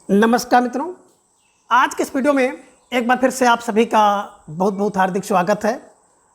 नमस्कार मित्रों, आज के इस वीडियो में एक बार फिर से आप सभी का बहुत बहुत हार्दिक स्वागत है।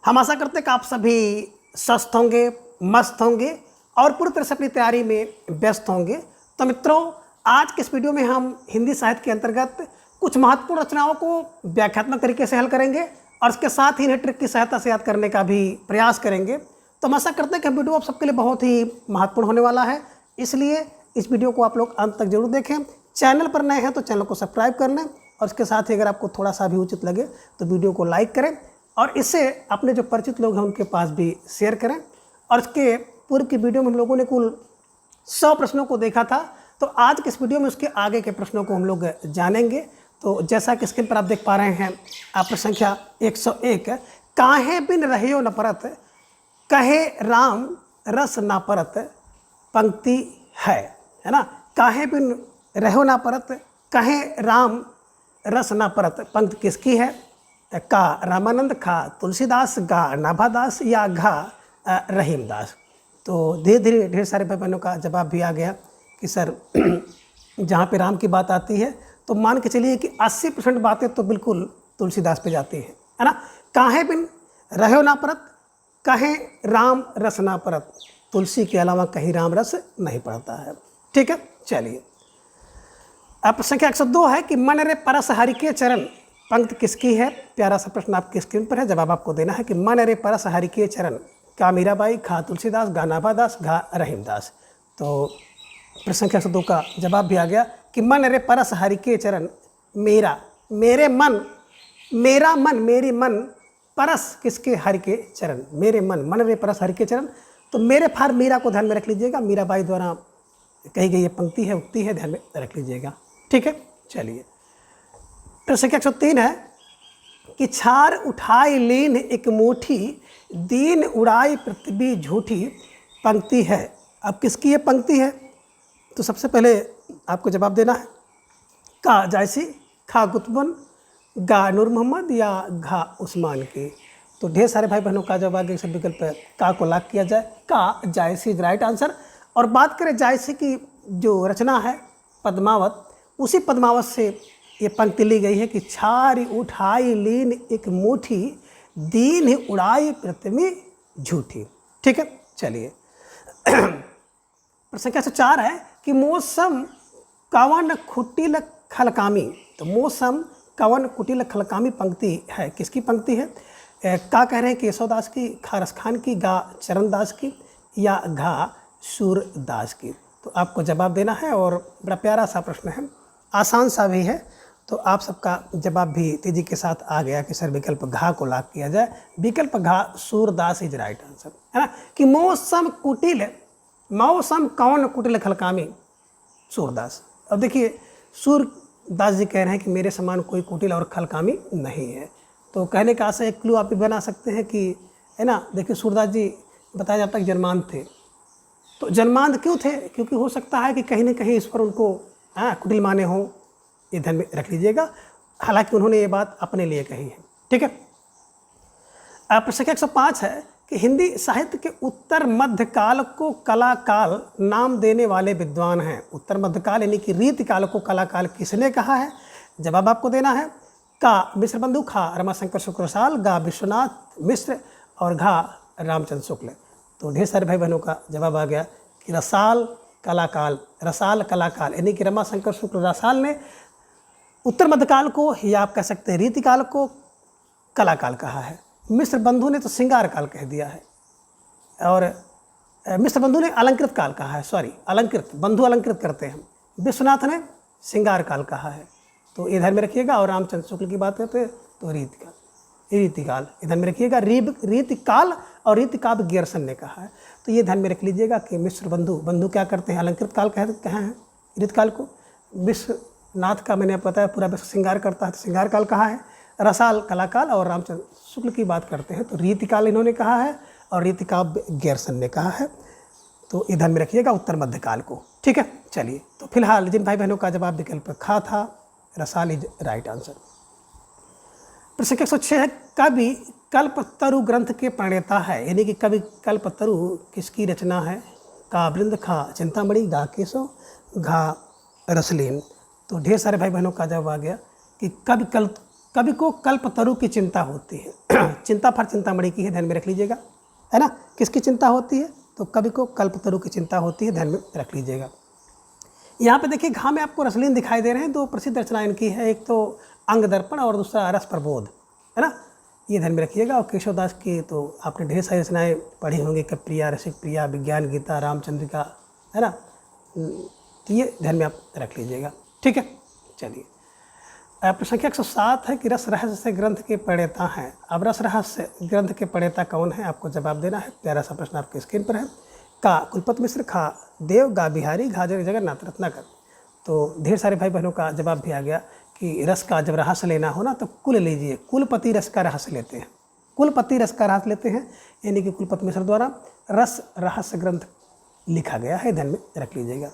हम आशा करते हैं कि आप सभी स्वस्थ होंगे, मस्त होंगे और पूरी तरह से अपनी तैयारी में व्यस्त होंगे। तो मित्रों, आज के इस वीडियो में हम हिंदी साहित्य के अंतर्गत कुछ महत्वपूर्ण रचनाओं को व्याख्यात्मक तरीके से हल करेंगे और इसके साथ ही इन्हें ट्रिक की सहायता से याद करने का भी प्रयास करेंगे। तो हम आशा करते हैं कि वीडियो आप सबके लिए बहुत ही महत्वपूर्ण होने वाला है, इसलिए इस वीडियो को आप लोग अंत तक जरूर देखें। चैनल पर नए हैं तो चैनल को सब्सक्राइब कर लें और इसके साथ ही अगर आपको थोड़ा सा भी उचित लगे तो वीडियो को लाइक करें और इससे अपने जो परिचित लोग हैं उनके पास भी शेयर करें। और इसके पूर्व की वीडियो में हम लोगों ने कुल 100 प्रश्नों को देखा था, तो आज के इस वीडियो में उसके आगे के प्रश्नों को हम लोग जानेंगे। तो जैसा कि स्क्रीन पर आप देख पा रहे हैं, आप संख्या 101 काहे बिन रहियो न परत, कहे राम रस ना परत पंक्ति है ना। काहे बिन रहो ना परत, कहे राम रस ना परत पंक्ति किसकी है? का रामानंद, खा तुलसीदास, गा नाभादास या घा रहीमदास। तो धीरे धीरे ढेर सारे भाई बहनों का जवाब भी आ गया कि सर जहाँ पे राम की बात आती है तो मान के चलिए कि 80% बातें तो बिल्कुल तुलसीदास पे जाती हैं, है ना। काहे बिन रहो ना परत, कहे राम रस ना परत, तुलसी के अलावा कहीं राम रस नहीं पड़ता है। ठीक है, चलिए। अब संख्या 102 है कि मन रे परस हरि के चरण पंक्ति किसकी है? प्यारा सा प्रश्न आपकी स्क्रीन पर है, जवाब आपको देना है कि मन रे परस हरि के चरण, का मीराबाई, खा तुलसीदास, गा नाभादास, घा रहीमदास। तो प्रश्न संख्या 102 का जवाब भी आ गया कि मन रे परस हरि के चरण, मेरा, मेरे मन, मेरा मन, मेरी मन, परस किसके? हरि के चरण, मेरे मन, मन रे परस हरि के चरण। तो मेरे फार मीरा को ध्यान में रख लीजिएगा, मीराबाई द्वारा कही गई ये पंक्ति है, उक्ति है, ध्यान में रख लीजिएगा। ठीक है, चलिए। प्रश्न संख्या 103 है कि छार उठाई लीन एक मुट्ठी, दीन उड़ाई पृथ्वी झूठी पंक्ति है। अब किसकी ये पंक्ति है? तो सबसे पहले आपको जवाब देना है का जायसी, खा कुतुबन, गा नूर मोहम्मद या घा उस्मान की। तो ढेर सारे भाई बहनों का जवाब आगे सब विकल्प का को लॉक किया जाए, का जायसी इज राइट आंसर। और बात करें जायसी की जो रचना है पद्मावत, उसी पद्मावत से ये पंक्ति ली गई है कि छारी उठाई लीन एक मुट्ठी, दीन उड़ाई पृथ्वी झूठी। ठीक है, चलिए। संख्या 104 है कि मौसम कवन कुटिल खलकामी। तो मौसम कवन कुटिल खलकामी पंक्ति है, किसकी पंक्ति है? का कह रहे हैं कि यशोदास की, खा रस खान की, गा चरणदास की या घा सूरदास की। तो आपको जवाब देना है और बड़ा प्यारा सा प्रश्न है, आसान सा भी है। तो आप सबका जवाब भी तेजी के साथ आ गया कि सर विकल्प घा को लॉक किया जाए। विकल्प घा सूरदास इज राइट आंसर, है ना। कि मौसम कुटिल, मौसम कौन कुटिल खलकामी, सूरदास। अब देखिए सूरदास जी कह रहे हैं कि मेरे समान कोई कुटिल और खलकामी नहीं है। तो कहने का आशा एक क्लू आप भी बना सकते हैं कि, है ना। देखिए सूरदास जी बताया जाता है कि जन्मांध थे। तो जन्मांध क्यों थे? क्योंकि हो सकता है कि कहीं ना कहीं ईश्वर उनको कुटिल माने हों, ये ध्यान में रख लीजिएगा। हालांकि उन्होंने ये बात अपने लिए कही है। ठीक है। प्रश्न 105 है कि हिंदी साहित्य के उत्तर मध्य काल को कला काल नाम देने वाले विद्वान हैं। उत्तर मध्य काल यानी कि रीति काल को कला काल किसने कहा है? जवाब आपको देना है का मिश्र बंधु, खा रमाशंकर शुक्रसाल, गा विश्वनाथ मिश्र और घा रामचंद्र शुक्ल। तो ढेर सारे भाई बहनों का जवाब आ गया कि रसाल कलाकाल, रसाल कलाकाल यानी कि रमाशंकर शुक्ल रसाल ने उत्तर मध्यकाल को, या आप कह सकते हैं रीतिकाल को, कलाकाल कहा है। मिश्र बंधु ने तो श्रृंगार काल कह दिया है और मिश्र बंधु ने अलंकृत काल कहा है, सॉरी अलंकृत, बंधु अलंकृत करते हैं। विश्वनाथ ने श्रृंगार काल कहा है। तो ये ध्यान में रखिएगा। और रामचंद्र शुक्ल की बात करते हैं तो रीतिकाल, रीतिकाल ध्यान में रखिएगा। रीतिकाल और रीतिकाव्य गियर्सन ने कहा है। तो ये ध्यान में रख लीजिएगा कि मिश्र बंधु, बंधु क्या करते हैं? अलंकृत काल कहे हैं रीतिकाल को। विश्वनाथ का मैंने बताया पूरा विश्व श्रृंगार करता है तो श्रृंगार काल कहा है। रसाल कलाकाल और रामचंद्र शुक्ल की बात करते हैं तो रीतिकाल इन्होंने कहा है और रीतिकाव्य गियर्सन ने कहा है। तो ये ध्यान में रखिएगा उत्तर मध्यकाल को। ठीक है, चलिए। तो फिलहाल जिन भाई बहनों का जवाब विकल्प खा था, रसाल इज राइट आंसर। प्रश्न 106 है कवि कल्पतरु ग्रंथ के प्रणेता है, यानी कि कवि कल्पतरु किसकी रचना है? का वृंद, खा चिंतामणि, गा केशव, घा रसलीन। तो ढेर सारे भाई बहनों का जवाब आ गया कि कवि को कल्पतरु की चिंता होती है। चिंता फर चिंतामणि की है, ध्यान में रख लीजिएगा, है ना। किसकी चिंता होती है? तो कवि को कल्पतरु की चिंता होती है, ध्यान में रख लीजिएगा। यहाँ पे देखिए घा में आपको रसलीन दिखाई दे रहे हैं। दो प्रसिद्ध रचना इनकी है, एक तो अंग दर्पण और दूसरा रस प्रबोध, है ना, ये ध्यान में रखिएगा। और केशवदास की तो आपने ढेर सारी रचनाएँ पढ़ी होंगी, कप्रिया, रसिक प्रिया, विज्ञान गीता, रामचंद्रिका, है ना, तो ये ध्यान में आप रख लीजिएगा। ठीक है, चलिए। प्रश्न संख्या 107 है कि रस रहस्य ग्रंथ के प्रणेता हैं। अब रस रहस्य ग्रंथ के प्रणेता कौन है, आपको जवाब देना है। प्यारा सा प्रश्न आपके स्क्रीन पर है। का कुलपति मिश्र, खा देव, गा बिहारी, घा जगन्नाथ रत्नाकर। तो ढेर सारे भाई बहनों का जवाब भी आ गया कि रस का जब रहस्य लेना हो ना तो कुल लीजिए, कुलपति रस का रहस्य लेते हैं, कुलपति रस का रहस्य लेते हैं, यानी कि कुलपति मिश्र द्वारा रस रहस्य ग्रंथ लिखा गया है, ध्यान में रख लीजिएगा।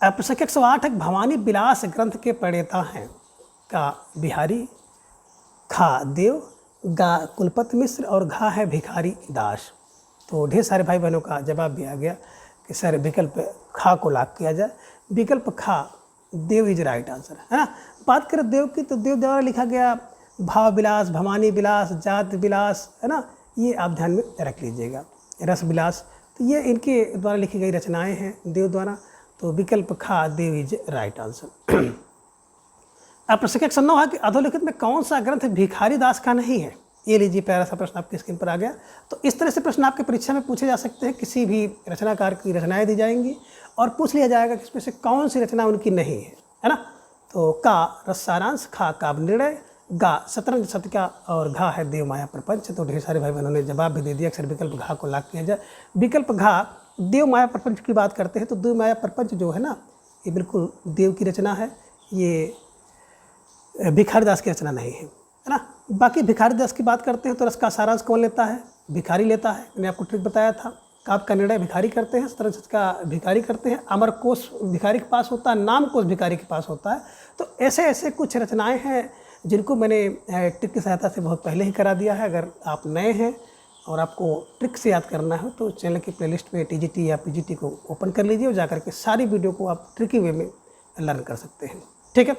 प्रश्न संख्या 108 है भवानी विलास ग्रंथ के प्रणेता हैं। का बिहारी, खा देव, गा कुलपति मिश्र और घा है भिखारी दास। तो ढेर सारे भाई बहनों का जवाब भी आ गया कि सर विकल्प खा को लॉक किया जाए। विकल्प खा देव इज राइट आंसर, है ना। बात करें देव की तो देव द्वारा लिखा गया भाव विलास, भवानी विलास, जात विलास, है ना, ये आप ध्यान में रख लीजिएगा। रस विलास, तो ये इनके द्वारा लिखी गई रचनाएं हैं देव द्वारा। तो विकल्प खा देव इज राइट आंसर। अब प्रश्न 109 है कि अधोलिखित में कौन सा ग्रंथ भिखारी दास का नहीं है। ये लीजिए, प्यारा सा प्रश्न आपकी स्क्रीन पर आ गया। तो इस तरह से प्रश्न आपके परीक्षा में पूछे जा सकते हैं। किसी भी रचनाकार की रचनाएं दी जाएंगी और पूछ लिया जाएगा कि इसमें से कौन सी रचना उनकी नहीं है ना। तो का रस सारांश, खा काव्य निर्णय, गा शतरंज शतका और घा है देव माया प्रपंच। तो ढेर सारे भाई बहनों ने जवाब भी दे दिया। अक्सर विकल्प घा को लॉक किया जाए। विकल्प घा देव माया प्रपंच की बात करते हैं तो देव माया प्रपंच जो है ना, ये बिल्कुल देव की रचना है, ये भिखारी दास की रचना नहीं है ना। बाकी भिखारी दास की बात करते हैं तो रस का सारांश कौन लेता है? भिखारी लेता है। मैंने आपको ट्रिक बताया था। काव्य का निर्णय भिखारी करते हैं, शतरंज का भिखारी करते हैं, अमर कोश भिखारी के पास होता है, नाम कोश भिखारी के पास होता है। तो ऐसे ऐसे कुछ रचनाएँ हैं जिनको मैंने ट्रिक की सहायता से बहुत पहले ही करा दिया है। अगर आप नए हैं और आपको ट्रिक से याद करना है तो चैनल की प्लेलिस्ट में टीजीटी या पीजीटी को ओपन कर लीजिए और जाकर के सारी वीडियो को आप ट्रिकी वे में लर्न कर सकते हैं। ठीक है,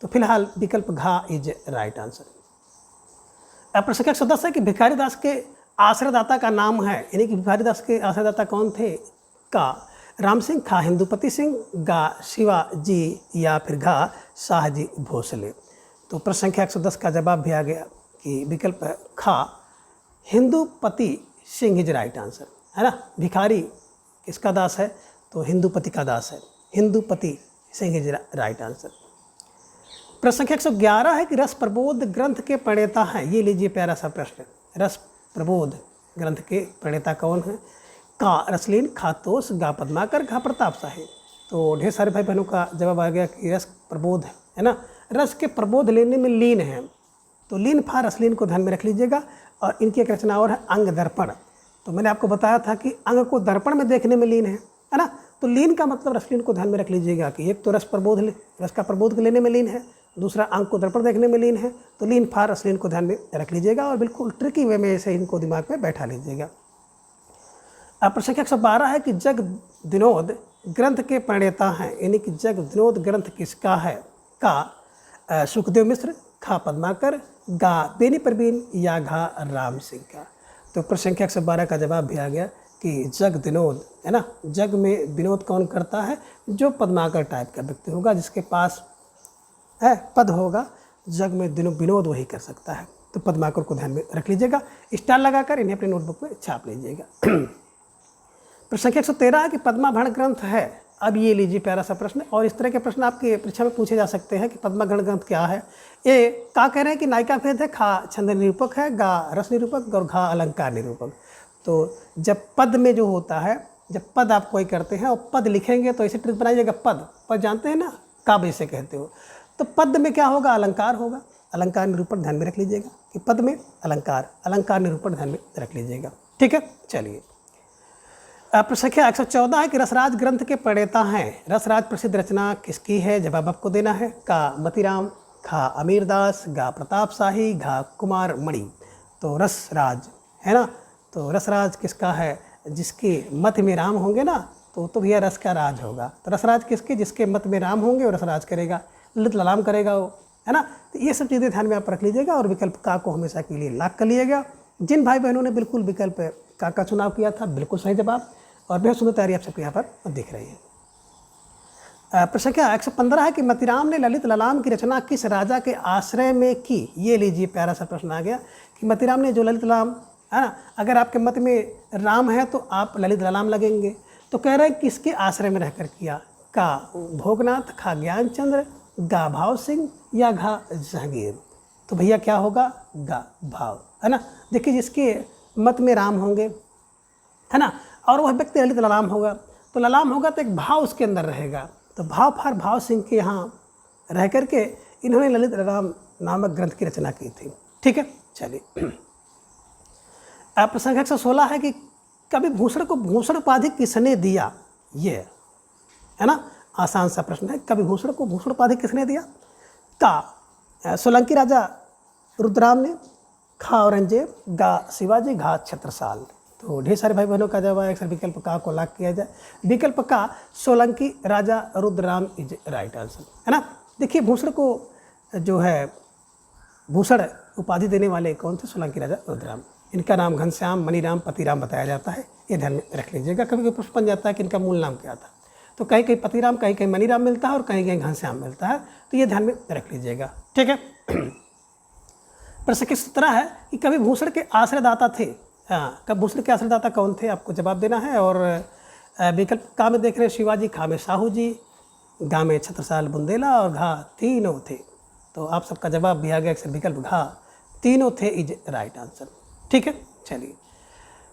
तो फिलहाल विकल्प घा इज राइट आंसर। अब प्रश्न 110 है कि भिखारी दास के आश्रयदाता का नाम है, यानी कि भिखारी दास के आश्रयदाता कौन थे। का राम सिंह, खा हिंदुपति सिंह, गा शिवाजी या फिर घा शाहजी भोसले। तो प्रश्न संख्या 110 का जवाब भी आ गया कि विकल्प खा हिंदुपति सिंह इज राइट आंसर, है ना। भिखारी किसका दास है? तो हिंदुपति का दास है, हिंदुपति सिंह इज राइट आंसर। प्रश्न संख्या 111 है कि रस प्रबोध ग्रंथ के प्रणेता हैं। ये लीजिए प्यारा सा प्रश्न, रस प्रबोध ग्रंथ के प्रणेता कौन है। का रसलीन, खा तोष, गा पद्माकर, घा प्रताप शाही। तो ढेर सारे भाई बहनों का जवाब आ गया कि रस प्रबोध है ना, रस के प्रबोध लेने में लीन है। तो लीन फा रसलीन को ध्यान में रख लीजिएगा। और इनकी एक रचना और है अंग दर्पण। तो मैंने आपको बताया था कि अंग को दर्पण में देखने में लीन है ना। तो लीन का मतलब रसलीन को ध्यान में रख लीजिएगा कि एक तो रस का प्रबोध लेने में लीन है, दूसरा अंग को दर्पण देखने में लीन है। तो लीन फा रसलीन को ध्यान में रख लीजिएगा और बिल्कुल ट्रिकी वे में ऐसे इनको दिमाग में बैठा लीजिएगा। अब प्रश्न 112 है कि जग विनोद ग्रंथ के प्रणेता हैं, यानी कि जग विनोद ग्रंथ किसका है। का सुखदेव मिश्र, खा पद्माकर, गा बेनी परवीन या घा राम सिंह का। तो प्रश्न संख्या 112 का जवाब भी आ गया कि जग विनोद, है ना। जग में विनोद कौन करता है? जो पद्माकर टाइप का व्यक्ति होगा, जिसके पास है पद होगा, जग में विनोद वही कर सकता है। तो पद्माकर को ध्यान में रख लीजिएगा, स्टार लगाकर इन्हें अपने नोटबुक में छाप लीजिएगा। प्रश्न संख्या 113 है कि पद्माभण ग्रंथ है। अब ये लीजिए प्यारा सा प्रश्न, और इस तरह के प्रश्न आपके परीक्षा में पूछे जा सकते हैं कि पद्माभण ग्रंथ क्या है। ये का कह रहे हैं कि नायिका भेद है, खा छंद निरूपक है, गा रस निरूपक और घा अलंकार निरूपक। तो जब पद में जो होता है, जब पद आप कोई करते हैं और पद लिखेंगे तो ऐसे ट्रिक बनाइएगा। पद जानते हैं ना, काव्य से कहते हो। तो पद में क्या होगा? अलंकार होगा। अलंकार निरूपण ध्यान में रख लीजिएगा कि पद में अलंकार निरूपण ध्यान में रख लीजिएगा। ठीक है, चलिए। प्रश्न संख्या 114 है कि रसराज ग्रंथ के प्रणेता हैं। रसराज प्रसिद्ध रचना किसकी है? जवाब आपको देना है। का मतीराम, खा अमीरदास, गा प्रताप शाही, घा कुमार मणि। तो रसराज है ना, तो रसराज किसका है? जिसके मत में राम होंगे ना, तो भैया रस का राज होगा। तो रसराज किसके? जिसके मत में राम होंगे और रसराज करेगा, ललित ललाम करेगा वो, है ना। तो ये सब चीज़ें ध्यान में आप रख लीजिएगा और विकल्प का को हमेशा के लिए लॉक कर लीजिएगा। जिन भाई बहनों ने बिल्कुल विकल्प का चुनाव किया था, बिल्कुल सही जवाब और बेहद सुंदर तैयारी आप सबके यहाँ पर दिख रही है। प्रश्न क्या 115 है कि मतीराम ने ललित ललाम की रचना किस राजा के आश्रय में की? ये लीजिए प्यारा सा प्रश्न आ गया कि मतीराम ने जो ललित ललाम, है ना, अगर आपके मत में राम है तो आप ललित ललाम लगेंगे। तो कह रहे हैं किसके आश्रय में रहकर किया? का भोगनाथ, खा ज्ञानचंद्र, गा भाव सिंह या घा जहांगीर। तो भैया क्या होगा? गा भाव, है ना। देखिए जिसके मत में राम होंगे, है ना, और वह व्यक्ति ललित ललाम होगा, तो ललाम होगा तो एक भाव उसके अंदर रहेगा। तो भाव फार भाव सिंह के यहाँ रह करके इन्होंने ललित ललाम नामक ग्रंथ की रचना की थी। ठीक है, चलिए। प्रसंग 116 है कि कवि भूषण को भूषण उपाधि किसने दिया? ये है ना, आसान सा प्रश्न है। कवि भूषण को भूषण उपाधि किसने दिया? का सोलंकी राजा रुद्राम ने, खा औरंगजेब, गा शिवाजी, घा छत्रसाल। तो ढेर सारे भाई बहनों का जवाब है अक्सर विकल्प का को लॉक किया जाए। विकल्प का सोलंकी राजा रुद्राम इज राइट आंसर, है ना। देखिए भूषण को जो है भूषण उपाधि देने वाले कौन थे? सोलंकी राजा रुद्राम। इनका नाम घनश्याम, मणिराम, पतिराम बताया जाता है, ये ध्यान में रख लीजिएगा। कभी कभी प्रश्न बन जाता है कि इनका मूल नाम क्या था, तो कहीं कहीं पतिराम, कहीं कहीं मणिराम मिलता है और कहीं कहीं घनश्याम मिलता है, तो ये ध्यान में रख लीजिएगा। ठीक है। प्रश्न 17 है कि कवि भूषण के आश्रयदाता थे। हाँ, कब भूषण के आश्रयदाता कौन थे आपको जवाब देना है। और विकल्प का में देख रहे हैं शिवाजी, खा में साहू जी, गा में छत्रसाल बुंदेला और घा तीनों थे। तो आप सबका जवाब भी आ गया अक्सर विकल्प घा तीनों थे इज राइट आंसर। ठीक है, चलिए।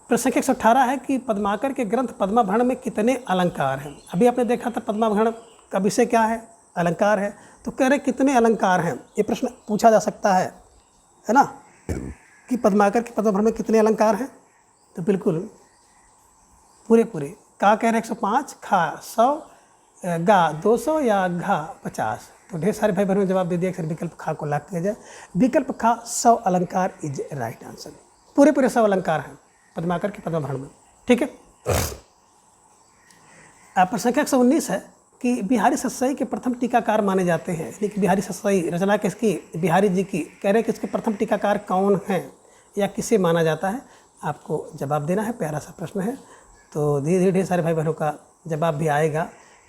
प्रश्न 118 है कि पद्माकर के ग्रंथ पद्माभरण में कितने अलंकार हैं? अभी आपने देखा था पद्माभरण का विषय क्या है? अलंकार है। तो कह रहे कितने अलंकार हैं, ये प्रश्न पूछा जा सकता है ना, कि पद्माकर के पद्माभरण में कितने अलंकार हैं? तो बिल्कुल पूरे का कह रहे 105, खा 100, गा 200 या घा 50। तो ढेर सारे भाई बहनों ने जवाब दे दिया अक्सर विकल्प खा को लॉक किया जाए। विकल्प खा 100 अलंकार इज राइट आंसर। पूरे 100 अलंकार हैं पद्माकर के पद्माभरण में। ठीक है। प्रश्न 119 है कि बिहारी सतसई के प्रथम टीकाकार माने जाते हैं, यानी कि बिहारी सतसई रचना किसकी? बिहारी जी की। कह रहे कि इसके प्रथम टीकाकार कौन हैं या किसे माना जाता है? आपको जवाब देना है, प्यारा सा प्रश्न है। तो धीरे धीरे ढेर सारे भाई बहनों का जवाब भी आएगा।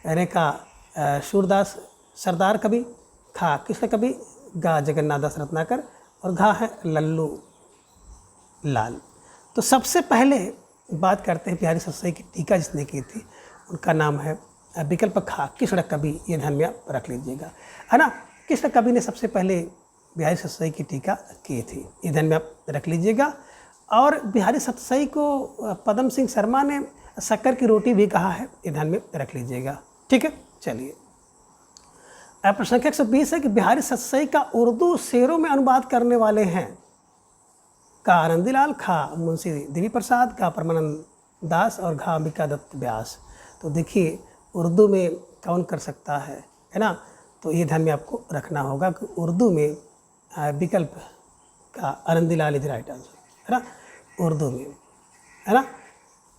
कहने का सूरदास सरदार कवि, खा कृष्ण कवि, गा जगन्नाथ दास रत्नाकर और घा है लल्लू लाल। तो सबसे पहले बात करते हैं बिहारी सतसई की टीका जिसने की थी, उनका नाम है विकल्प खा कृष्ण कवि। ये ध्यान में आप रख लीजिएगा, है ना। कृष्ण कवि ने सबसे पहले बिहारी सतसई की टीका की थी, ये ध्यान में आप रख लीजिएगा। और बिहारी सतसई को पद्म सिंह शर्मा ने शक्कर की रोटी भी कहा है, ये ध्यान में रख लीजिएगा। ठीक है, चलिए। प्रश्न 120 है कि बिहारी सतसई का उर्दू शेरों में अनुवाद करने वाले हैं? का आनंदीलाल, खा मुंशी देवी प्रसाद, का परमानंद दास और घा अंबिका दत्त व्यास। तो देखिए उर्दू में कौन कर सकता है ना। तो ये ध्यान में आपको रखना होगा कि उर्दू में विकल्प का आनंदीलाल इज राइट आंसर, है ना, उर्दू में, है ना।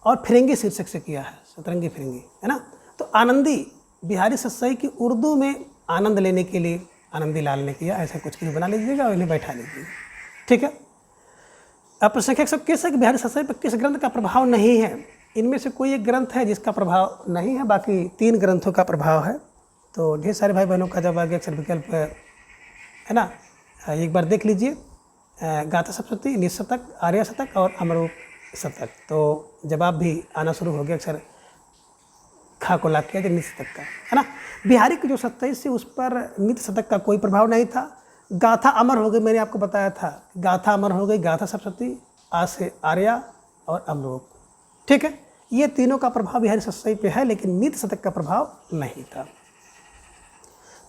और फिरंगी शीर्षक से किया है, सतरंगी फिरंगी, है ना। तो आनंदी बिहारी सतसई की उर्दू में आनंद लेने के लिए आनंदीलाल ने किया, ऐसा कुछ भी बना लीजिएगा और इन्हें बैठा लीजिएगा। ठीक है। अब प्रश्न 121 है कि बिहारी सतसई पर किस ग्रंथ का प्रभाव नहीं है? इनमें से कोई एक ग्रंथ है जिसका प्रभाव नहीं है, बाकी 3 ग्रंथों का प्रभाव है। तो ढेर सारे भाई बहनों का जब आगे अक्सर विकल्प है ना, एक बार देख लीजिए। गाथा सप्तशती, निज शतक, आर्य शतक और अमरूप शतक। तो जवाब भी आना शुरू हो गया अक्सर खा को लाख किया जो निज शतक का, है ना। बिहारी की जो 27 थी उस पर निज शतक का कोई प्रभाव नहीं था। गाथा अमर हो गई, मैंने आपको बताया था, गाथा अमर हो गई, गाथा सप्तशती, आज से आर्या और अमरूप। ठीक है, ये तीनों का प्रभाव बिहारी सतसई पे है, लेकिन निज शतक का प्रभाव नहीं था।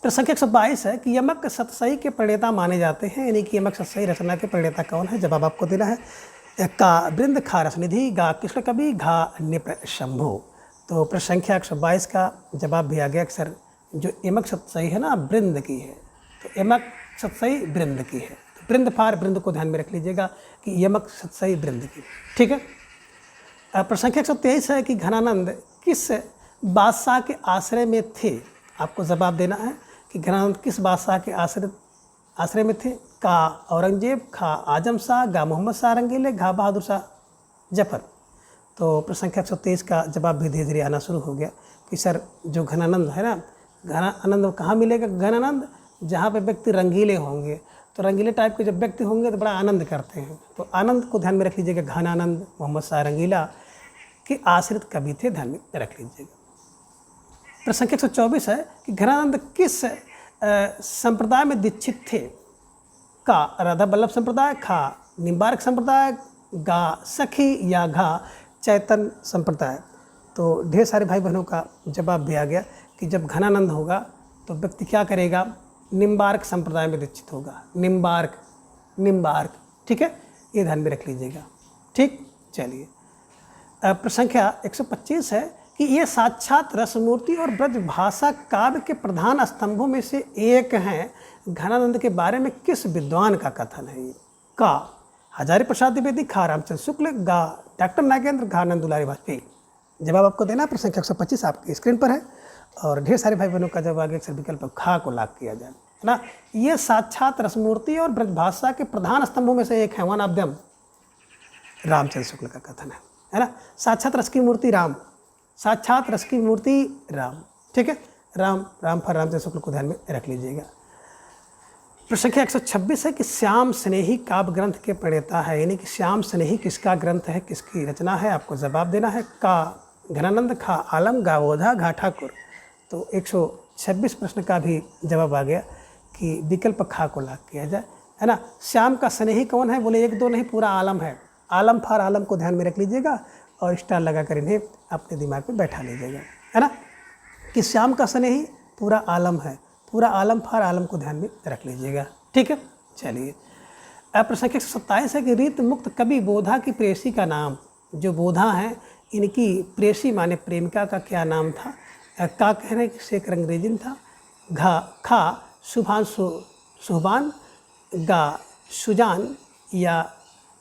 प्रश्न 122 है कि यमक सतसई के प्रणेता माने जाते हैं, यानी कि यमक सतसई रचना के प्रणेता कौन है? जवाब आपको देना है। का वृंद, खा रसनिधि, गा कृष्ण कवि, घा नृप शंभु। तो प्रश्न संख्या 122 का जवाब भी आ गया अक्सर। जो यमक सतसई है ना, वृंद की है, तो यमक सतसई वृंद की है। तो वृंद फार वृंद को ध्यान में रख लीजिएगा कि यमक सतसई वृंद की। ठीक है। प्रश्न संख्या 123 है कि घनानंद किस बादशाह के आश्रय में थे। आपको जवाब देना है कि घनानंद किस बादशाह के आश्रय में थे। का औरंगजेब, खा आजम शाह, गा मोहम्मद शाह रंगीले, घा बहादुर शाह जफर। तो प्रश्न संख्या 123 का जवाब भी धीरे धीरे आना शुरू हो गया कि सर जो घनानंद है ना, घनानंद कहाँ मिलेगा? घनानंद जहाँ पे व्यक्ति रंगीले होंगे, तो रंगीले टाइप के जब व्यक्ति होंगे तो बड़ा आनंद करते हैं, तो आनंद को ध्यान में रख लीजिएगा। घनानंद मोहम्मद शाह रंगीला के आश्रित कवि थे, ध्यान में रख लीजिएगा। प्रश्न संख्या 124 है कि घनानंद किस संप्रदाय में दीक्षित थे। का राधा वल्लभ संप्रदाय, खा निम्बार्क संप्रदाय, गा सखी या घा चैतन्य संप्रदाय। तो ढेर सारे भाई बहनों का जवाब भी आ गया कि जब घनानंद होगा तो व्यक्ति क्या करेगा? निम्बार्क संप्रदाय में दीक्षित होगा। निम्बार्क, ठीक है, ये ध्यान में रख लीजिएगा। ठीक, चलिए। प्रश्न संख्या 125 है कि ये साक्षात रसमूर्ति और ब्रजभाषा काव्य के प्रधान स्तंभों में से एक हैं। घनानंद के बारे में किस विद्वान का कथन है? का हजारी प्रसाद द्विवेदी, खा रामचंद्र शुक्ल, गा डॉक्टर नागेंद्र, घा नंद दुलारी वाजपेयी। जवाब आपको देना है। प्रश्न संख्या 125 आपकी स्क्रीन पर है और ढेर सारे भाई बहनों का जवाब आगे अक्सर विकल्प खा को लाग किया जाए, है ना। ये साक्षात रसमूर्ति और ब्रजभाषा के प्रधान स्तंभों में से एक है, one of them Ramchandra Shukla का कथन है ना। साक्षात रस की मूर्ति राम, साक्षात रस की मूर्ति राम, ठीक है। राम फर रामचंद्र शुक्ल को ध्यान में रख लीजिएगा। प्रश्न संख्या 126 है कि श्याम स्नेही काव्य ग्रंथ के प्रणेता है, यानी कि श्याम स्नेही किसका ग्रंथ है, किसकी रचना है? आपको जवाब देना है। का घनानंद, खा आलम, गा ओझा, घा ठाकुर। तो 126 प्रश्न का भी जवाब आ गया कि विकल्प खा को लाग किया जाए, है ना। श्याम का स्नेही कौन है? बोले एक दो नहीं, पूरा आलम है। आलम फार आलम को ध्यान में रख लीजिएगा और स्टार लगाकर इन्हें अपने दिमाग में बैठा लीजिएगा, है ना, कि श्याम का स्नेही पूरा आलम है। पूरा आलम फार आलम को ध्यान में रख लीजिएगा, ठीक है। चलिए, अब प्रश्न संख्या 127 है कि रीत मुक्त कवि बोधा की प्रेयसी का नाम। जो बोधा हैं इनकी प्रेयसी माने प्रेमिका का क्या नाम था? का कह रहे हैं कि शेख रंगरेजिन था। खा सुभान, गा सुजान या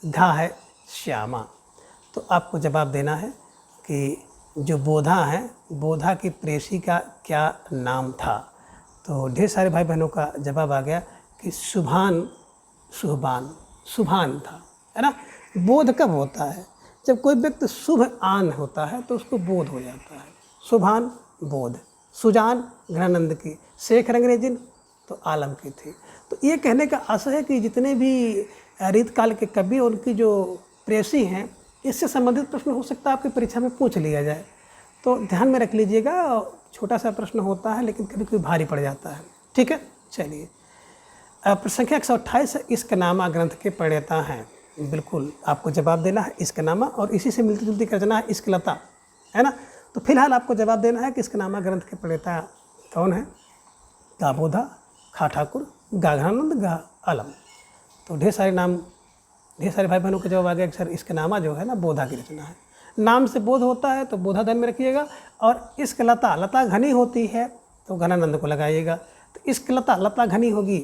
घा है श्यामा। तो आपको जवाब देना है कि जो बोधा हैं, बोधा की प्रेयसी का क्या नाम था? तो ढेर सारे भाई बहनों का जवाब आ गया कि सुभान था, है ना। बोध कब होता है? जब कोई व्यक्ति शुभ आन होता है तो उसको बोध हो जाता है। सुभान बोध, सुजान घनानंद की, शेख रंगरेजिन तो आलम की थी। तो ये कहने का आशय है कि जितने भी रीत काल के कवि उनकी जो प्रेयसी हैं, इससे संबंधित प्रश्न हो सकता है आपकी परीक्षा में पूछ लिया जाए, तो ध्यान में रख लीजिएगा। छोटा सा प्रश्न होता है लेकिन कभी कभी भारी पड़ जाता है, ठीक है। चलिए, प्रश्न संख्या 128 इश्कनामा ग्रंथ के प्रणेता हैं। बिल्कुल आपको जवाब देना है इश्कनामा, और इसी से मिलती जुलती रचना है इश्कलता, है ना। तो फिलहाल आपको जवाब देना है कि इश्कनामा ग्रंथ के प्रणेता कौन है? गा बोधा, खा ठाकुर, गा घनानंद, गा आलम। तो ढेर सारे भाई बहनों का जवाब आ गया कि सर इश्कनामा जो है ना बोधा की रचना है। नाम से बोध होता है तो बोधा ध्यान में रखिएगा, और इश्कलता, लता घनी होती है तो घनानंद को लगाइएगा। तो इश्कलता, लता घनी होगी,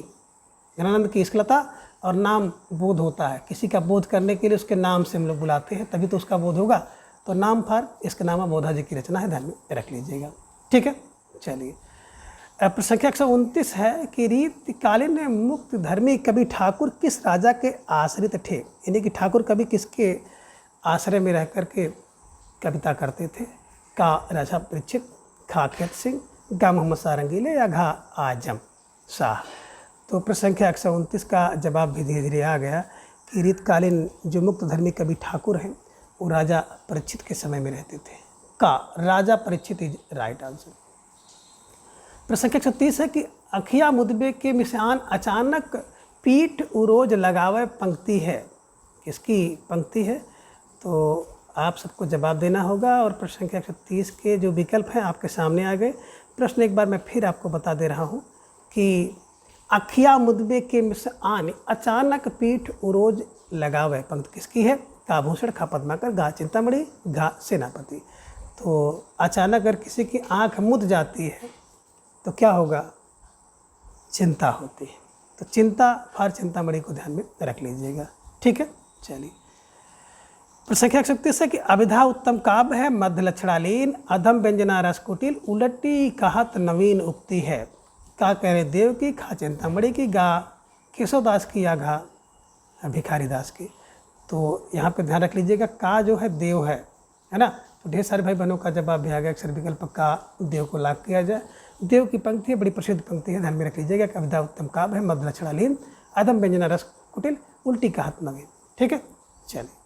घनानंद की इश्कलता, और नाम बोध होता है। किसी का बोध करने के लिए उसके नाम से हम लोग बुलाते हैं, तभी तो उसका बोध होगा। तो नाम फार इश्कनामा बोधा जी की रचना है, ध्यान में रख लीजिएगा, ठीक है। चलिए, प्रश्न संख्या 129 है कि रीतकालीन मुक्त धर्मी कवि ठाकुर किस राजा के आश्रित थे? यानी कि ठाकुर कवि किसके आश्रय में रह कर के कविता करते थे? का राजा परीक्षित, खा खेत सिंह, गा मोहम्मद शाह रंगीले या घा आजम शाह। तो प्रश्न संख्या 129 का जवाब भी धीरे धीरे आ गया कि रीतकालीन जो मुक्त धर्मी कवि ठाकुर हैं वो राजा परीक्षित के समय में रहते थे। का राजा परीक्षित इज राइट आंसर। प्रश्न संख्या 130 है कि अखिया मुदबे के मिशान अचानक पीठ उरोज लगावे पंक्ति है। किसकी पंक्ति है? तो आप सबको जवाब देना होगा, और प्रश्न संख्या 130 के जो विकल्प हैं आपके सामने आ गए। प्रश्न एक बार मैं फिर आपको बता दे रहा हूँ कि अखिया मुदबे के मिशान अचानक पीठ उरोज लगावे पंक्ति किसकी है? का भूषण, खा पद्माकर, गा चिंतामणि, घा सेनापति। तो अचानक अगर किसी की आँख मुद जाती है तो क्या होगा? चिंता होती है। तो चिंता फार चिंतामणि को ध्यान में रख लीजिएगा, ठीक है। चलिए, प्रसंख्या 131 है कि अभिधा उत्तम काव्य है, मध्य लक्षणालीन, अधम व्यंजना रस कुटिल, उलटी कहत नवीन उक्ति है। का कह रहे देव की, खा चिंतामणि की, गा केशवदास की या घा भिखारी दास की। तो यहाँ पे ध्यान रख लीजिएगा, का जो है देव है ना। तो ढेर सारे भाई बहनों का जवाब भी आ गया, अक्षर विकल्प का देव को लाभ किया जाए। देव की पंक्ति है, बड़ी प्रसिद्ध पंक्ति है, ध्यान में रख लीजिएगा कि अभिधा उत्तम काव्य है, मध्य लक्षणालीन, अधम व्यंजना रस कुटिल, उल्टी कहत नवीन। ठीक है, चलिए।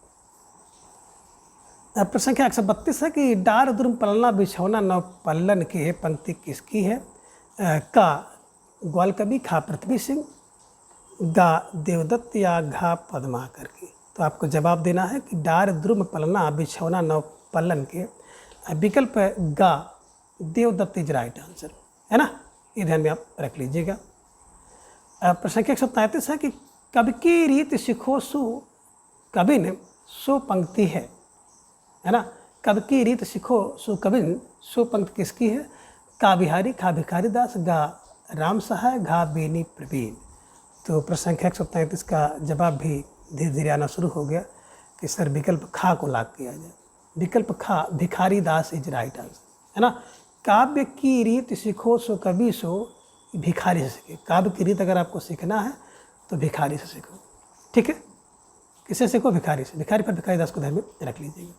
प्रसंख्या 132 है कि डार दुर्म पलना बिछौना नव पल्लन के, पंक्ति किसकी है। का ग्वाल कवि, खा पृथ्वी सिंह, गा देवदत्त या घा पद्माकर की। तो आपको जवाब देना है कि डार द्रुम पलना बिछौना नव पल्लन के, विकल्प है गा देवदत्त इज राइट आंसर, है ना। ये ध्यान में आप रख लीजिएगा। प्रसंख्या 133 है कि कवि की रीत सिखो सु कबिन सो पंक्ति है ना। कवि की रीत सिखो सु कबिन सो पंक्ति किसकी है। का बिहारी, खा भिखारी दास, गा राम सहाय, घा बेनी प्रवीण। तो प्रसंख्या 133 का जवाब भी धीरे धीरे आना शुरू हो गया कि सर विकल्प खा को लाग किया जाए। विकल्प खा भिखारी दास इज राइट आंसर, है ना। काव्य की रीत सीखो सो कवि सो भिखारी से सीखे। काव्य की रीत अगर आपको सीखना है तो भिखारी से सीखो। ठीक है, किससे सीखो, भिखारी से। भिखारी पर भिखारी दास को ध्यान में रख लीजिएगा।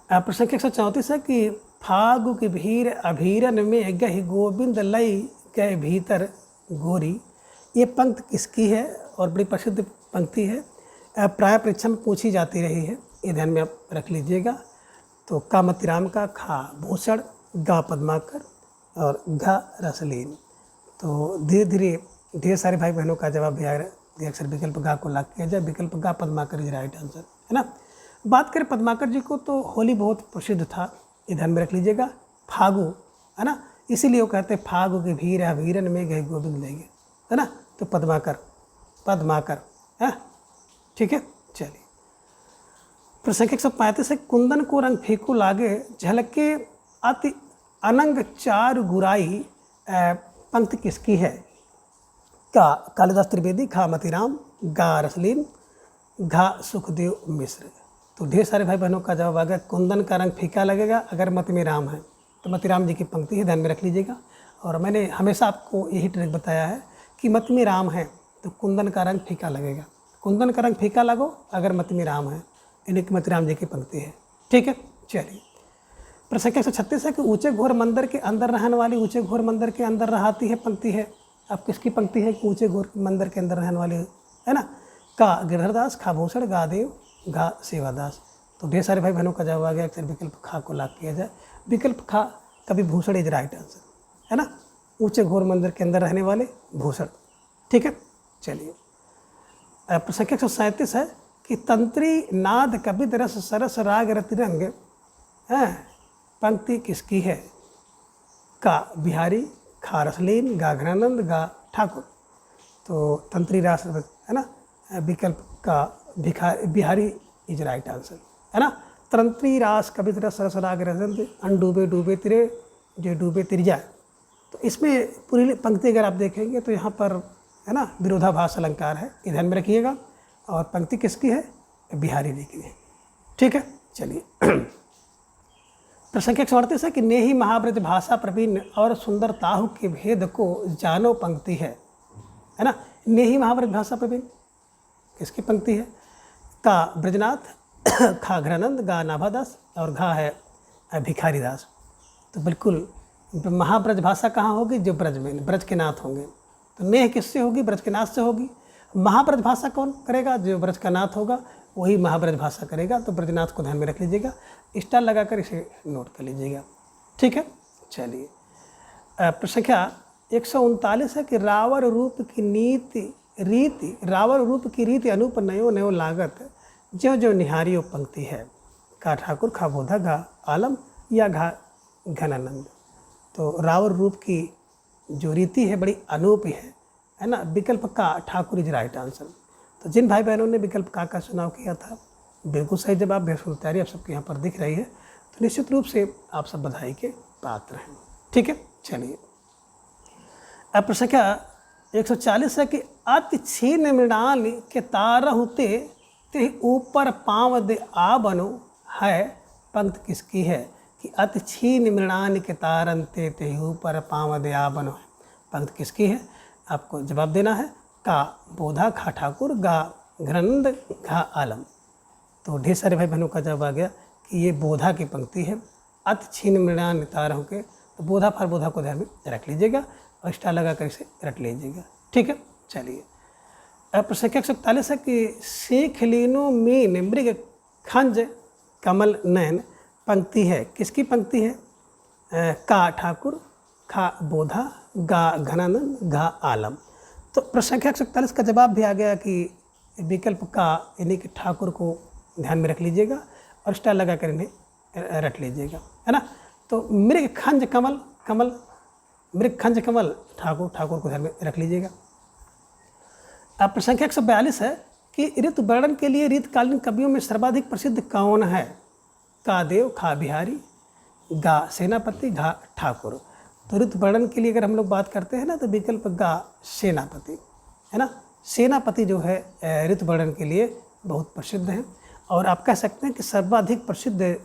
प्रसंख्या 134 है कि फागु की भीर अभीरन में गहि गोविंद लई गए भीतर गोरी। ये पंक्ति किसकी है और बड़ी प्रसिद्ध पंक्ति है, प्राय परीक्षा में पूछी जाती रही है, ये ध्यान में आप रख लीजिएगा। तो का मतिराम का, खा भूषण, गा पद्माकर और घा रसलीन। तो धीरे धीरे ढेर सारे भाई बहनों का जवाब भी आ रहा है। अक्सर विकल्प गा को लाग किया जाए, विकल्प गा पद्माकर इज राइट आंसर, है ना। बात करें पद्माकर जी को तो होली बहुत प्रसिद्ध था, ये ध्यान में रख लीजिएगा। फागु, है ना, इसीलिए वो कहते हैं फागु के भीर है वीरन में गए गोविंद ले गए, है ना। तो पद्माकर, पद्माकर है। ठीक है, चलिए। प्रसंख्या 135 है कुंदन को रंग फीकू लागे झलके अति अनंग चार गुराई। पंक्ति किसकी है। का कालिदास त्रिवेदी, खा मतिराम, गा रसलीन, घा सुखदेव मिश्र। तो ढेर सारे भाई बहनों का जवाब आ गया कुंदन का रंग फीका लगेगा अगर मत में राम है। तो मतिराम जी की पंक्ति है, ध्यान में रख लीजिएगा। और मैंने हमेशा आपको यही ट्रिक बताया है कि मत में राम है तो कुंदन का रंग फीका लगेगा। कुंदन का रंग फीका लगो अगर मत में राम है, यानी कि मतिराम जी की पंक्ति है। ठीक है, चलिए। प्रसंख्या 136 है कि ऊंचे घोर मंदिर के अंदर रहने वाली, ऊंचे घोर मंदिर के अंदर रहाती है, पंक्ति है। अब किसकी पंक्ति है कि ऊंचे घोर मंदिर के अंदर रहने वाली, है ना। का गिरधरदास, खा भूषण, गा देव, घा सेवादास। तो ढेर सारे भाई बहनों का जवाब आ गया, अक्सर विकल्प खा को लाग किया जाए। विकल्प खा कभी भूषण इज राइट आंसर, है ना। ऊंचे घोर मंदिर के अंदर रहने वाले भूषण। ठीक है, चलिए। प्रसंख्या 137 है कि तंत्री नाद कवित रस सरस राग रतिरंग है, पंक्ति किसकी है। का बिहारी, खा रसलीन, गा घनानंद, गा ठाकुर। तो तंत्री रास, है ना। विकल्प का बिहारी इज राइट आंसर, है ना। तंत्री रास कवित रस सरस राग रतिरंग अन डूबे डूबे तिरे जो डूबे तिर जाए। तो इसमें पूरी पंक्ति अगर आप देखेंगे तो यहाँ पर, है ना, विरोधाभास अलंकार है, ये ध्यान में रखिएगा। और पंक्ति किसकी है, बिहारी जी की है। ठीक है, चलिए। प्रसंख्या 138 है कि नेही महाव्रज भाषा प्रवीण और सुंदर ताहु के भेद को जानो, पंक्ति है ना। नेही महाव्रज भाषा प्रवीण किसकी पंक्ति है। का ब्रजनाथ, खा घनानंद, गा नाभादास और घा है भिखारी दास। तो बिल्कुल महाब्रज भाषा कहाँ होगी, जो ब्रज में, ब्रज के नाथ होंगे। तो नेह किससे होगी, ब्रज के नाथ से होगी। महाब्रज भाषा कौन करेगा, जो ब्रज का नाथ होगा वही महाब्रज भाषा करेगा। तो ब्रजनाथ को ध्यान में रख लीजिएगा, स्टार लगाकर इसे नोट कर लीजिएगा। ठीक है, चलिए। प्रसंख्या 139 है कि रावर रूप की रीति रावर रूप की रीति अनूप नयो नयो लागत जो जो निहारियो, पंक्ति है। का ठाकुर, खा बोधा, घा आलम या घा घनानंद। तो रावर रूप की जो रीति है बड़ी अनूप है ना। विकल्प का ठाकुर इज राइट आंसर। तो जिन भाई बहनों ने विकल्प का चुनाव किया था बिल्कुल सही जवाब, बेहद तैयारी आप सबके यहाँ पर दिख रही है। तो निश्चित रूप से आप सब बधाई के पात्र हैं। ठीक है, चलिए। अब प्रसंख्या 140 है कि अति छीन मृणाल के तारहुते ते ऊपर पाँव दे आ बनो है पंक्ति किसकी है कि अति छीन मृणान के तारन ते ऊपर पाँव दे आ बनो है पंक्ति किसकी है। आपको जवाब देना है का बोधा खा ठाकुर गा घनंद घा आलम। तो ढेर सारे भाई बहनों का जवाब आ गया कि ये बोधा की पंक्ति है। अति छीन मृणान तार होके तो बोधा फार बोधा को ध्यान में रख लीजिएगा और स्टार लगा कर इसे रट लीजिएगा। ठीक है, चलिए अब प्रश्न 141 है कि सीख लीनो मीन मृग खंज कमल नयन पंक्ति है किसकी पंक्ति है। का ठाकुर खा बोधा गा घनानंद घा आलम। तो प्रश्न 141 का जवाब भी आ गया कि विकल्प का यानी कि ठाकुर को ध्यान में रख लीजिएगा और स्टार लगा कर इन्हें रट लीजिएगा, है ना। तो मृग खंज कमल कमल मृग खंज कमल ठाकुर ठाकुर को ध्यान में रख लीजिएगा। अब प्रश्न 142 है कि ऋतु वर्णन के लिए रीतकालीन कवियों में सर्वाधिक प्रसिद्ध कौन है। का देव खा बिहारी गा सेनापति घा ठाकुर। तो ऋतु वर्णन के लिए अगर हम लोग बात करते हैं ना तो विकल्प गा सेनापति, है ना। सेनापति जो है ऋतु वर्णन के लिए बहुत प्रसिद्ध है और आप कह सकते हैं कि सर्वाधिक प्रसिद्ध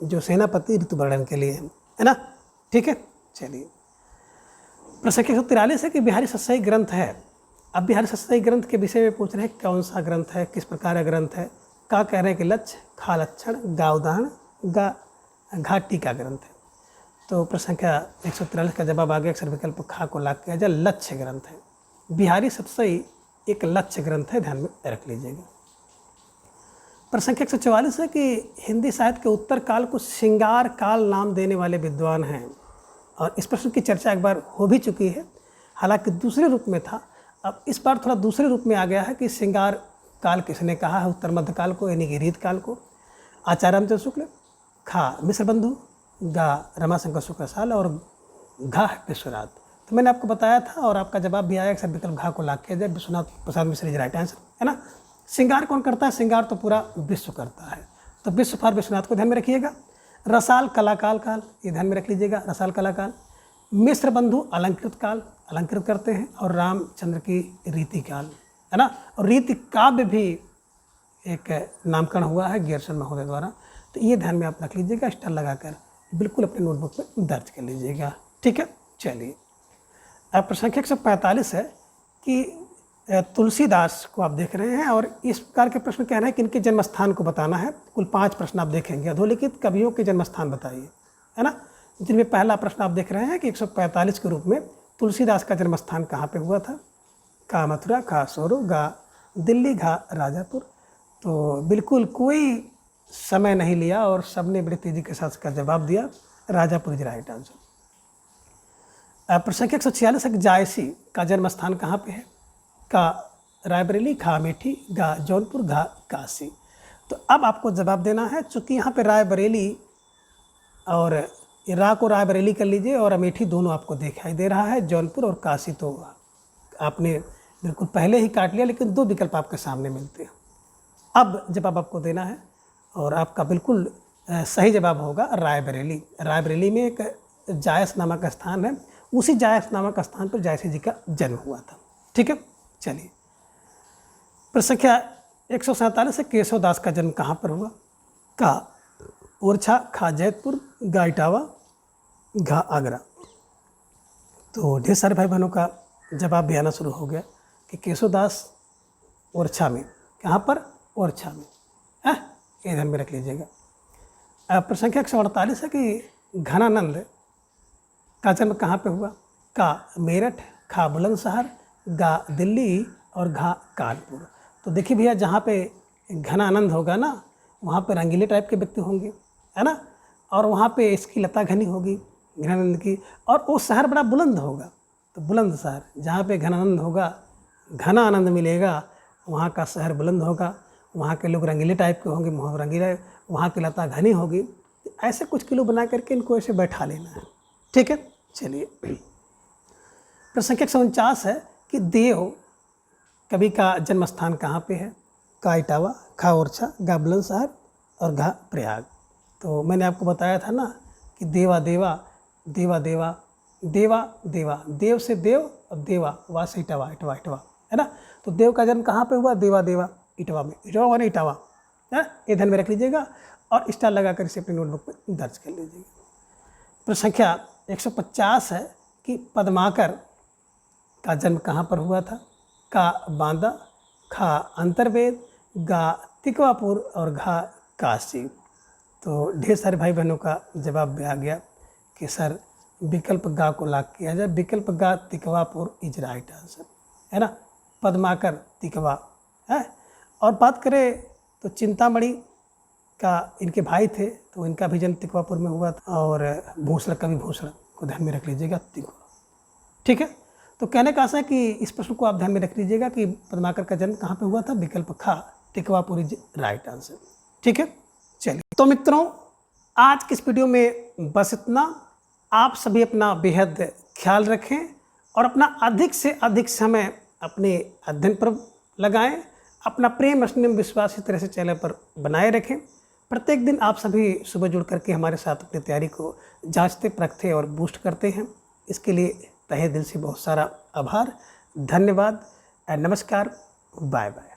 जो सेनापति ऋतु वर्णन के लिए है ना। ठीक है, चलिए प्रश्न 143 है कि बिहारी सत्सई ग्रंथ है। अब बिहारी सत्सई ग्रंथ के विषय में पूछ रहे हैं कौन सा ग्रंथ है, किस प्रकार का ग्रंथ है। का कह रहे हैं कि लक्ष्य खा लक्षण गा उदाहरण गा घा टीका ग्रंथ है। तो प्रश्न संख्या 143 का जवाब आ गया अक्षर विकल्प खा को लाग किया जाए लक्ष्य ग्रंथ है। बिहारी सत्सई एक लक्ष्य ग्रंथ है, ध्यान में रख लीजिएगा। प्रश्न संख्या 144 है कि हिंदी साहित्य के उत्तर काल को श्रृंगार काल नाम देने वाले विद्वान हैं और इस प्रश्न की चर्चा एक बार हो भी चुकी है, हालांकि दूसरे रूप में था। अब इस बार थोड़ा दूसरे रूप में आ गया है कि श्रृंगार काल किसने कहा है, उत्तर मध्य काल को यानी कि रीत काल को। आचार्य रामचंद्र शुक्ल खा मिश्र बंधु गा रमाशंकर शुक्लसाल और घा है विश्वनाथ। तो मैंने आपको बताया था और आपका जवाब भी आया सब विकल्प घा को लाग किया जाए Vishwanath Prasad Mishra is right answer, है ना। श्रृंगार कौन करता है, श्रृंगार तो पूरा विश्व करता है, तो विश्व फार विश्वनाथ को ध्यान में रखिएगा। रसाल कलाकाल काल ये ध्यान में रख लीजिएगा, रसाल कलाकाल। मिश्र बंधु अलंकृत काल अलंकृत करते हैं और रामचंद्र की रीति काल, है ना। और रीति काव्य भी एक नामकरण हुआ है गियरसन महोदय द्वारा, तो ये ध्यान में आप रख लीजिएगा, स्टार लगाकर बिल्कुल अपने नोटबुक में दर्ज कर लीजिएगा। ठीक है, चलिए अब प्रश्न संख्या 145 है कि तुलसीदास को आप देख रहे हैं और इस प्रकार के प्रश्न कह रहे हैं कि इनके जन्म स्थान को बताना है। कुल 5 प्रश्न आप देखेंगे, अधोलिखित कवियों के जन्म स्थान बताइए, है ना। जिनमें पहला प्रश्न आप देख रहे हैं कि 145 के रूप में तुलसीदास का जन्म स्थान कहाँ पे हुआ था। का मथुरा खा सोरो गा दिल्ली घा राजापुर। तो बिल्कुल कोई समय नहीं लिया और सबने बड़ी तेजी के साथ इसका जवाब दिया, राजापुर इज राइट आंसर। प्रश्न 146 है जायसी का जन्म स्थान कहाँ पे है। का रायबरेली खा अमेठी गा जौनपुर घा काशी। तो अब आपको जवाब देना है, चूँकि यहाँ पे रायबरेली और रा को रायबरेली कर लीजिए और अमेठी दोनों आपको दिखाई दे रहा है, जौनपुर और काशी तो आपने बिल्कुल पहले ही काट लिया, लेकिन 2 विकल्प आपके सामने मिलते हैं। अब जवाब आपको देना है और आपका बिल्कुल सही जवाब होगा रायबरेली। रायबरेली में एक जायस नामक स्थान है, उसी जायस नामक स्थान पर जायसी जी का जन्म हुआ था। ठीक है, चलिए प्रश्न संख्या 147 है केशवदास का जन्म कहाँ पर हुआ। का ओरछा खा जैतपुर गा इटावा घा आगरा। तो ढेर सारे भाई बहनों का जवाब भी आना शुरू हो गया कि केशवदास ओरछा में, कहाँ पर, ओरछा में, है, ये ध्यान में रख लीजिएगा। अब प्रश्न संख्या 148 है कि घनानंद का जन्म कहाँ पे हुआ। का मेरठ खा बुलंदशहर गा दिल्ली और घा कानपुर। तो देखिए भैया, जहाँ पे घनानंद होगा ना वहाँ पे रंगीले टाइप के व्यक्ति होंगे, है ना, और वहाँ पे इसकी लता घनी होगी घनानंद की, और वो शहर बड़ा बुलंद होगा, तो बुलंदशहर जहाँ पे घनानंद होगा, घना आनंद मिलेगा, वहाँ का शहर बुलंद होगा, वहाँ के लोग रंगीले टाइप के होंगे, रंगीला, वहाँ की लता घनी होगी। तो ऐसे कुछ किलो बना करके इनको ऐसे बैठा लेना है। ठीक है, चलिए प्रश्न संख्या 149 है कि देव कवि का जन्म स्थान कहाँ पे है। का इटावा खा ओरछा गा बुलंदशहर और घा प्रयाग। तो मैंने आपको बताया था ना कि देवा देवा देवा देवा देवा देवा, देव से देव और देवा वा से इटावा इटवा इटवा, है ना। तो देव का जन्म कहाँ पे हुआ, देवा देवा, इटावा में, इटावा व इटावा, है, ये ध्यान में रख लीजिएगा और स्टार लगाकर इसे अपनी नोटबुक में दर्ज कर लीजिएगा। प्रश्न संख्या 150 है कि पद्माकर का जन्म कहाँ पर हुआ था? का बांदा, खा अंतर्वेद, गा तिकवापुर और घा काशी। तो ढेर सारे भाई बहनों का जवाब भी आ गया कि सर विकल्प गा को लॉक किया जाए। विकल्प गा तिकवापुर इज राइट आंसर, है ना, पद्माकर तिकवा है। और बात करें तो चिंतामणि का इनके भाई थे, तो इनका भी जन्म तिकवापुर में हुआ था। और भूषण, कवि भूषण को ध्यान में रख लीजिएगा, तिकवा। ठीक है, तो कहने का आशा है कि इस प्रश्न को आप ध्यान में रख लीजिएगा कि पद्माकर का जन्म कहाँ पे हुआ था? विकल्प खा तिकवापुर इज राइट आंसर। ठीक है, चलिए तो मित्रों, आज के इस वीडियो में बस इतना। आप सभी अपना बेहद ख्याल रखें और अपना अधिक से अधिक समय अपने अध्ययन पर लगाएं। अपना प्रेम, स्नेह, विश्वास इस तरह से चैनल पर बनाए रखें। प्रत्येक दिन आप सभी सुबह जुड़ करके हमारे साथ अपनी तैयारी को जांचते, परखते और बूस्ट करते हैं। इसके लिए तहे दिल से बहुत सारा आभार, धन्यवाद, नमस्कार, बाय बाय।